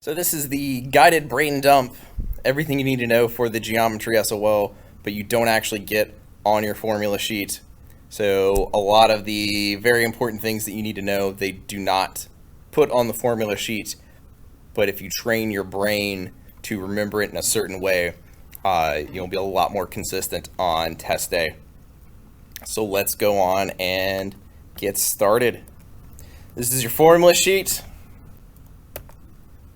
So this is the guided brain dump, everything you need to know for the geometry SOL, but you don't actually get on your formula sheet. So a lot of the very important things that you need to know, they do not put on the formula sheet, but if you train your brain to remember it in a certain way, you'll be a lot more consistent on test day. So let's go on and get started. This is your formula sheet.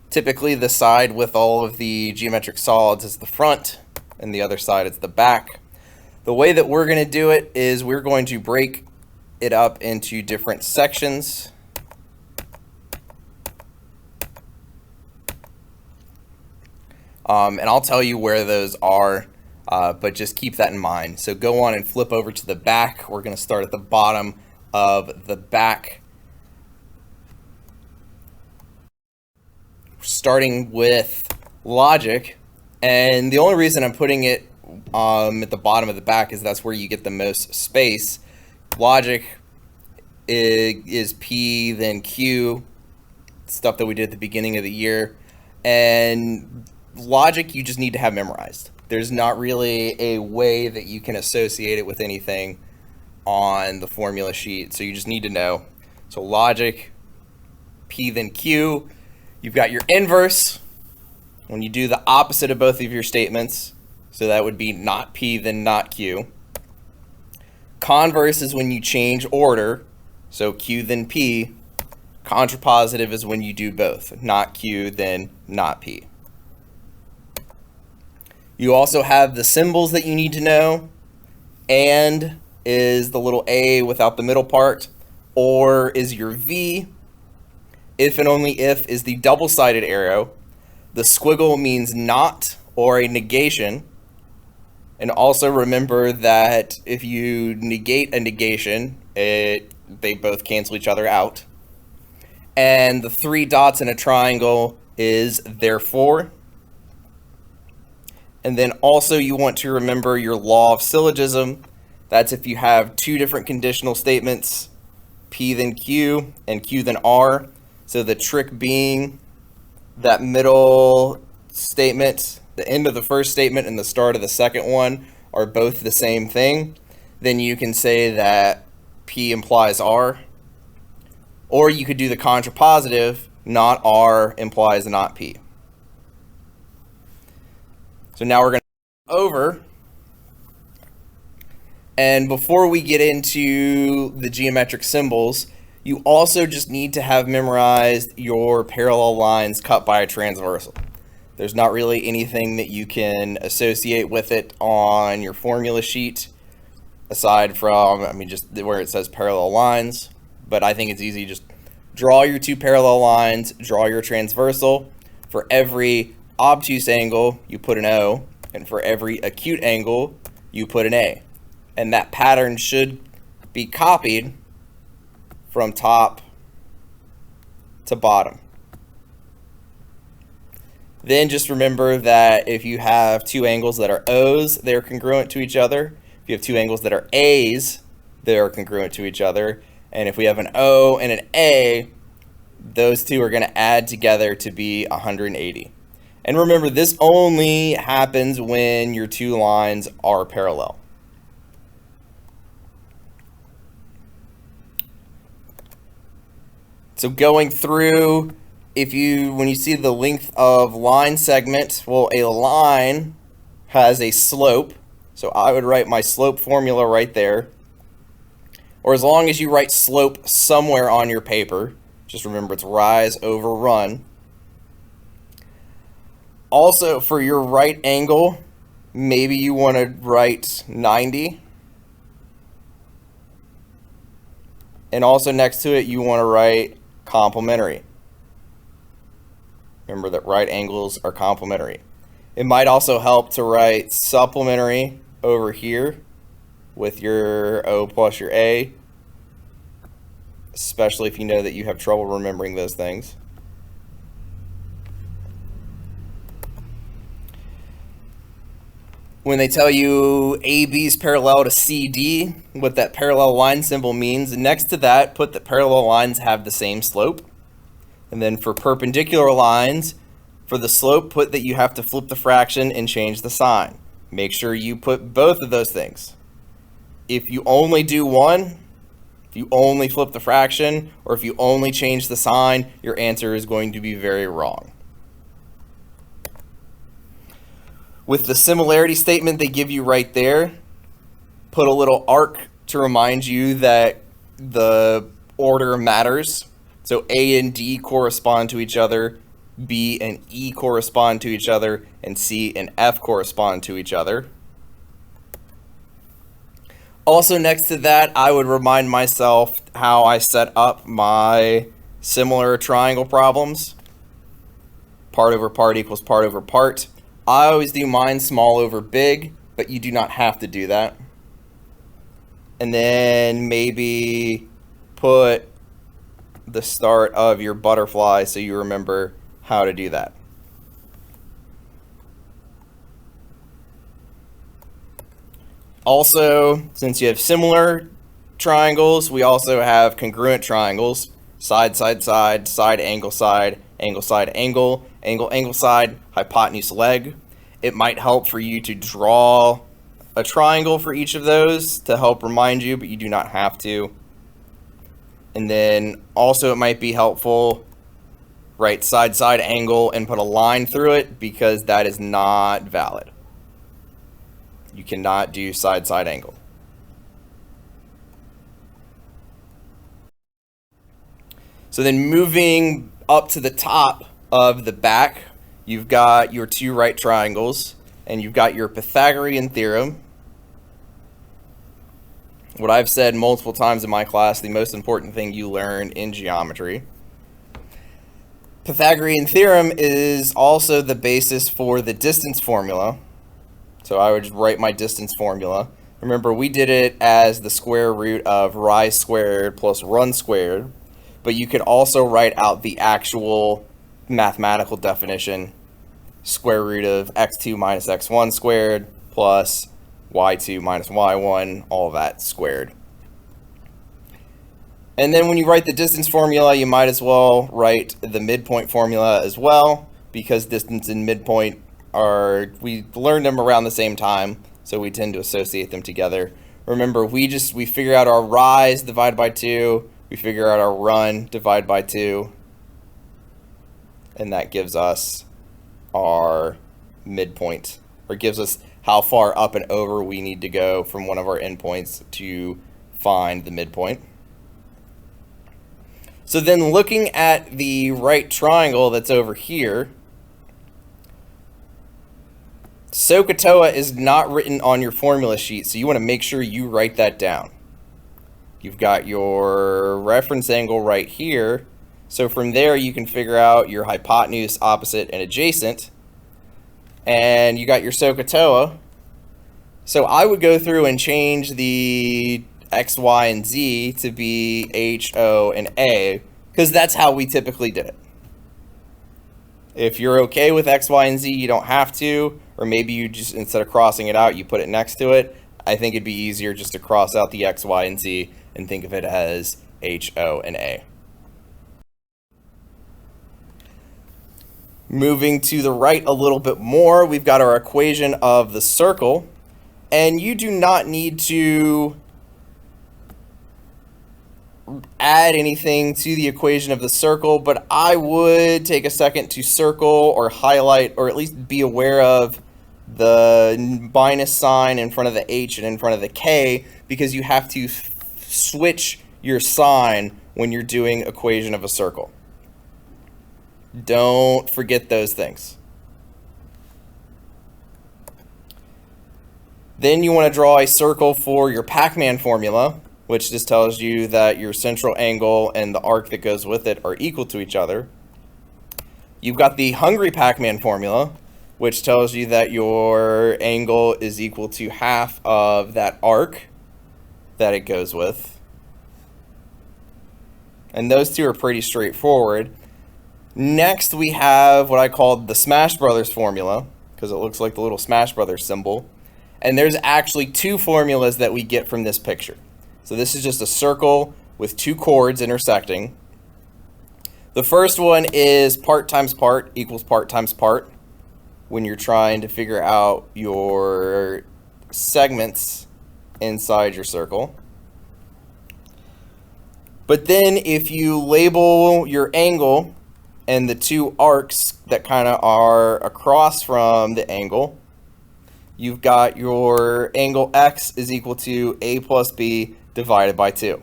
Typically the side with all of the geometric solids is the front and the other side is the back. The way that we're going to do it is we're going to break it up into different sections. And I'll tell you where those are, but just keep that in mind. So go on and flip over to the back. We're going to start at the bottom of the back, starting with logic. And the only reason I'm putting it at the bottom of the back is that's where you get the most space. Logic is P, then Q, stuff that we did at the beginning of the year. And logic you just need to have memorized. There's not really a way that you can associate it with anything on the formula sheet, so you just need to know. So logic, P then Q. You've got your inverse when you do the opposite of both of your statements, so that would be not P then not Q. Converse is when you change order, so Q then P. Contrapositive is when you do both, not Q then not P. You also have the symbols that you need to know. And is the little A without the middle part, or is your V. If and only if is the double-sided arrow. The squiggle means not or a negation. And also remember that if you negate a negation, they both cancel each other out. And the three dots in a triangle is therefore. And then also you want to remember your law of syllogism. That's if you have two different conditional statements, P then Q and Q then R. So the trick being that middle statement, the end of the first statement and the start of the second one are both the same thing. Then you can say that P implies R. Or you could do the contrapositive, not R implies not P. So now we're going to go over. And before we get into the geometric symbols, you also just need to have memorized your parallel lines cut by a transversal. There's not really anything that you can associate with it on your formula sheet, aside from, just where it says parallel lines. But I think it's easy. Just draw your two parallel lines, draw your transversal. For every obtuse angle, you put an O, and for every acute angle, you put an A. And that pattern should be copied from top to bottom. Then just remember that if you have two angles that are O's, they're congruent to each other. If you have two angles that are A's, they're congruent to each other. And if we have an O and an A, those two are going to add together to be 180. And remember, this only happens when your two lines are parallel. So going through, when you see the length of line segment, well, a line has a slope. So I would write my slope formula right there. Or as long as you write slope somewhere on your paper, just remember it's rise over run. Also, for your right angle, maybe you want to write 90. And also next to it, you want to write complementary. Remember that right angles are complementary. It might also help to write supplementary over here with your O plus your A, especially if you know that you have trouble remembering those things. When they tell you AB is parallel to CD, what that parallel line symbol means, next to that, put that parallel lines have the same slope. And then for perpendicular lines, For the slope, put that you have to flip the fraction and change the sign. Make sure you put both of those things. If you only do one, if you only flip the fraction, or if you only change the sign, your answer is going to be very wrong. With the similarity statement they give you right there, put a little arc to remind you that the order matters. So A and D correspond to each other, B and E correspond to each other, and C and F correspond to each other. Also next to that, I would remind myself how I set up my similar triangle problems. Part over part equals part over part. I always do mine small over big, but you do not have to do that. And then maybe put the start of your butterfly so you remember how to do that. Also, since you have similar triangles, we also have congruent triangles. Side, side, side, side, angle, side, angle, side, angle, angle, angle, side, hypotenuse, leg. It might help for you to draw a triangle for each of those to help remind you, but you do not have to. And then also it might be helpful, write side, side, angle, and put a line through it, because that is not valid. You cannot do side, side, angle. So then moving up to the top of the back, you've got your two right triangles, and you've got your Pythagorean theorem. What I've said multiple times in my class, the most important thing you learn in geometry. Pythagorean theorem is also the basis for the distance formula. So I would just write my distance formula. Remember, we did it as the square root of rise squared plus run squared, but you could also write out the actual mathematical definition, square root of x2 minus x1 squared plus y2 minus y1, all that squared. And then when you write the distance formula, you might as well write the midpoint formula as well, because distance and midpoint we learned them around the same time, so we tend to associate them together. Remember, we figure out our rise divided by 2, we figure out our run divided by 2, and that gives us our midpoint, or gives us how far up and over we need to go from one of our endpoints to find the midpoint. So then looking at the right triangle that's over here, SOHCAHTOA is not written on your formula sheet, so you want to make sure you write that down. You've got your reference angle right here, so from there you can figure out your hypotenuse, opposite, and adjacent, and you got your SOHCAHTOA. So I would go through and change the X, Y, and Z to be H, O, and A, because that's how we typically did it. If you're okay with X, Y, and Z, you don't have to, or maybe you just, instead of crossing it out, you put it next to it. I think it'd be easier just to cross out the X, Y, and Z and think of it as H, O, and A. Moving to the right a little bit more, we've got our equation of the circle, and you do not need to add anything to the equation of the circle, but I would take a second to circle or highlight, or at least be aware of the minus sign in front of the H and in front of the K, because you have to switch your sign when you're doing equation of a circle. Don't forget those things. Then you want to draw a circle for your Pac-Man formula, which just tells you that your central angle and the arc that goes with it are equal to each other. You've got the Hungry Pac-Man formula, which tells you that your angle is equal to half of that arc that it goes with. And those two are pretty straightforward. Next, we have what I called the Smash Brothers formula, because it looks like the little Smash Brothers symbol. And there's actually two formulas that we get from this picture. So this is just a circle with two chords intersecting. The first one is part times part equals part times part when you're trying to figure out your segments inside your circle. But then if you label your angle and the two arcs that kind of are across from the angle, you've got your angle x is equal to a plus b divided by 2.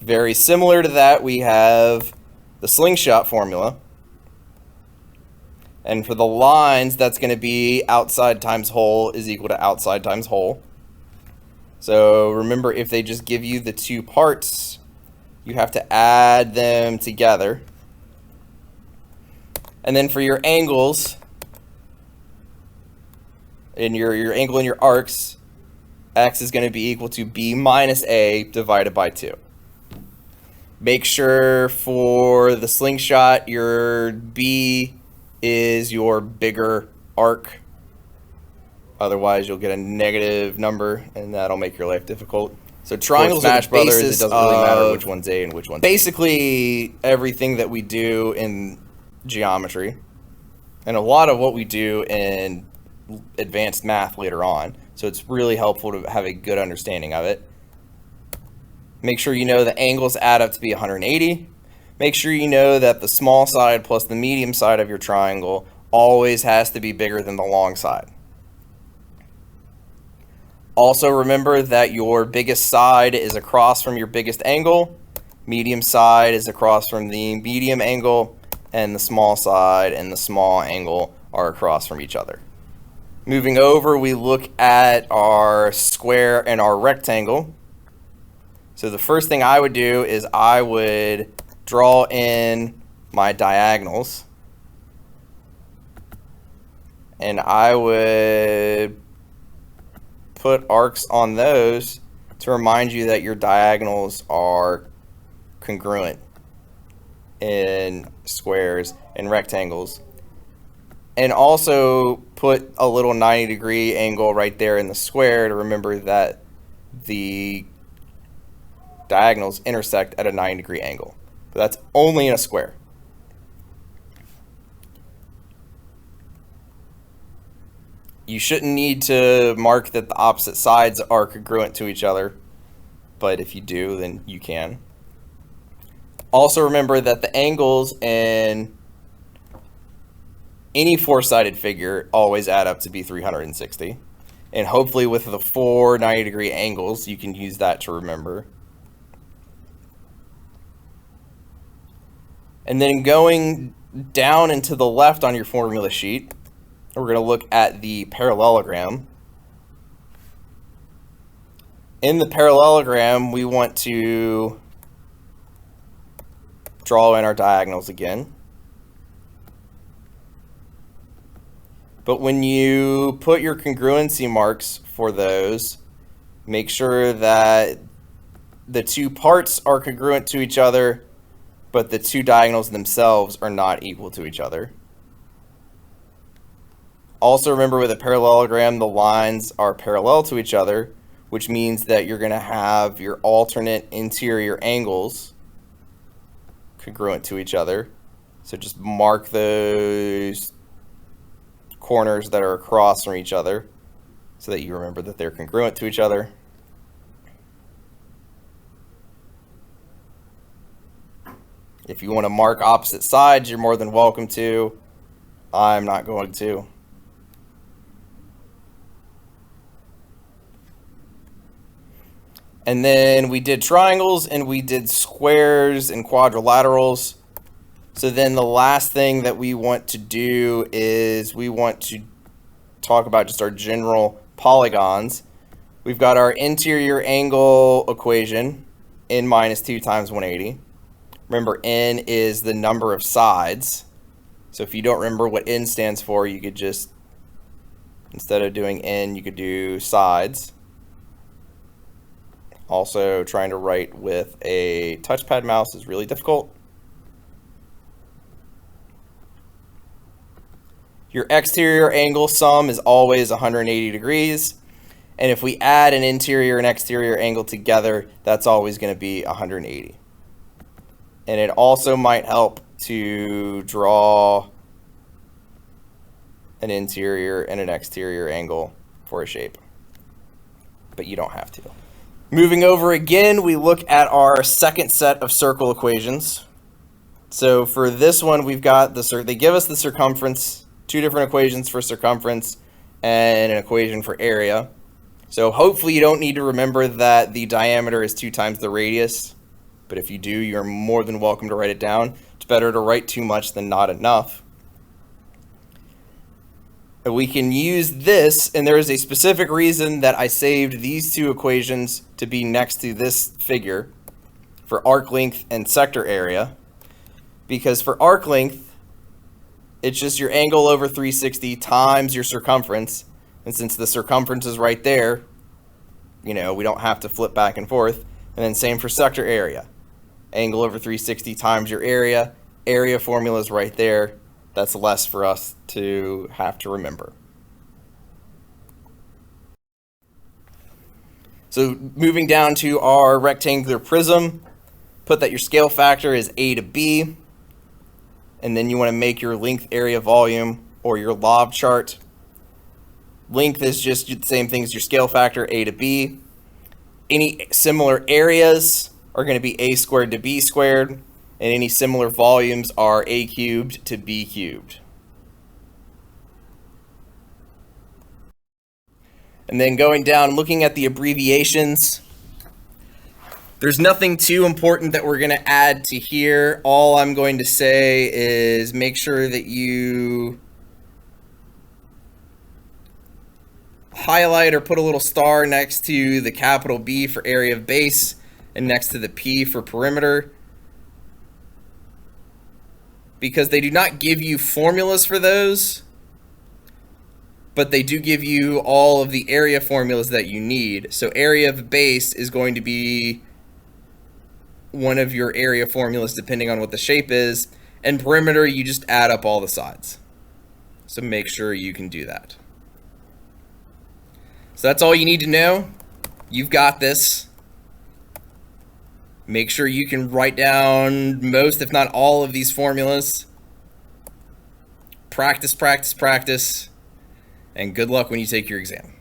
Very similar to that, we have the slingshot formula. And for the lines, that's going to be outside times hole is equal to outside times hole. So remember, if they just give you the two parts, you have to add them together. And then for your angles, in your angle and your arcs, x is going to be equal to b minus a divided by 2. Make sure for the slingshot, your b is your bigger arc. Otherwise, you'll get a negative number, and that'll make your life difficult. So triangles are the basis. It doesn't really matter which one's A and which one's B. Basically, everything that we do in geometry, and a lot of what we do in advanced math later on. So it's really helpful to have a good understanding of it. Make sure you know the angles add up to be 180. Make sure you know that the small side plus the medium side of your triangle always has to be bigger than the long side. Also remember that your biggest side is across from your biggest angle, medium side is across from the medium angle, and the small side and the small angle are across from each other. Moving over, we look at our square and our rectangle. So the first thing I would do is I would draw in my diagonals, and I would put arcs on those to remind you that your diagonals are congruent in squares and rectangles. And also put a little 90-degree angle right there in the square to remember that the diagonals intersect at a 90-degree angle. But that's only in a square. You shouldn't need to mark that the opposite sides are congruent to each other, but if you do, then you can. Also remember that the angles in any four-sided figure always add up to be 360. And hopefully with the 4 90-degree angles, you can use that to remember. And then going down and to the left on your formula sheet, we're going to look at the parallelogram. In the parallelogram, we want to draw in our diagonals again. But when you put your congruency marks for those, make sure that the two parts are congruent to each other, but the two diagonals themselves are not equal to each other. Also remember with a parallelogram, the lines are parallel to each other, which means that you're going to have your alternate interior angles congruent to each other. So just mark those corners that are across from each other so that you remember that they're congruent to each other. If you want to mark opposite sides, you're more than welcome to. I'm not going to. And then we did triangles and we did squares and quadrilaterals. So then the last thing that we want to do is we want to talk about just our general polygons. We've got our interior angle equation, n minus 2 times 180. Remember, n is the number of sides. So if you don't remember what n stands for, you could just, instead of doing n, you could do sides. Also, trying to write with a touchpad mouse is really difficult. Your exterior angle sum is always 180 degrees. And if we add an interior and exterior angle together, that's always going to be 180. And it also might help to draw an interior and an exterior angle for a shape, but you don't have to. Moving over again, we look at our second set of circle equations. So for this one, we've got they give us the circumference, two different equations for circumference and an equation for area. So hopefully you don't need to remember that the diameter is 2 times the radius, but if you do, you're more than welcome to write it down. It's better to write too much than not enough. And we can use this, and there is a specific reason that I saved these two equations to be next to this figure for arc length and sector area. Because for arc length, it's just your angle over 360 times your circumference. And since the circumference is right there, we don't have to flip back and forth. And then same for sector area. Angle over 360 times your area. Area formula is right there. That's less for us to have to remember. So moving down to our rectangular prism, put that your scale factor is A to B. And then you want to make your length, area, volume, or your lob chart. Length is just the same thing as your scale factor, A to B. Any similar areas are going to be A squared to B squared, and any similar volumes are A cubed to B cubed. And then going down, looking at the abbreviations, there's nothing too important that we're going to add to here. All I'm going to say is make sure that you highlight or put a little star next to the capital B for area of base and next to the P for perimeter, because they do not give you formulas for those, but they do give you all of the area formulas that you need. So area of base is going to be one of your area formulas depending on what the shape is, and perimeter, you just add up all the sides. So make sure you can do that. So that's all you need to know. You've got this. Make sure you can write down most, if not all, of these formulas. Practice, practice, practice, and good luck when you take your exam.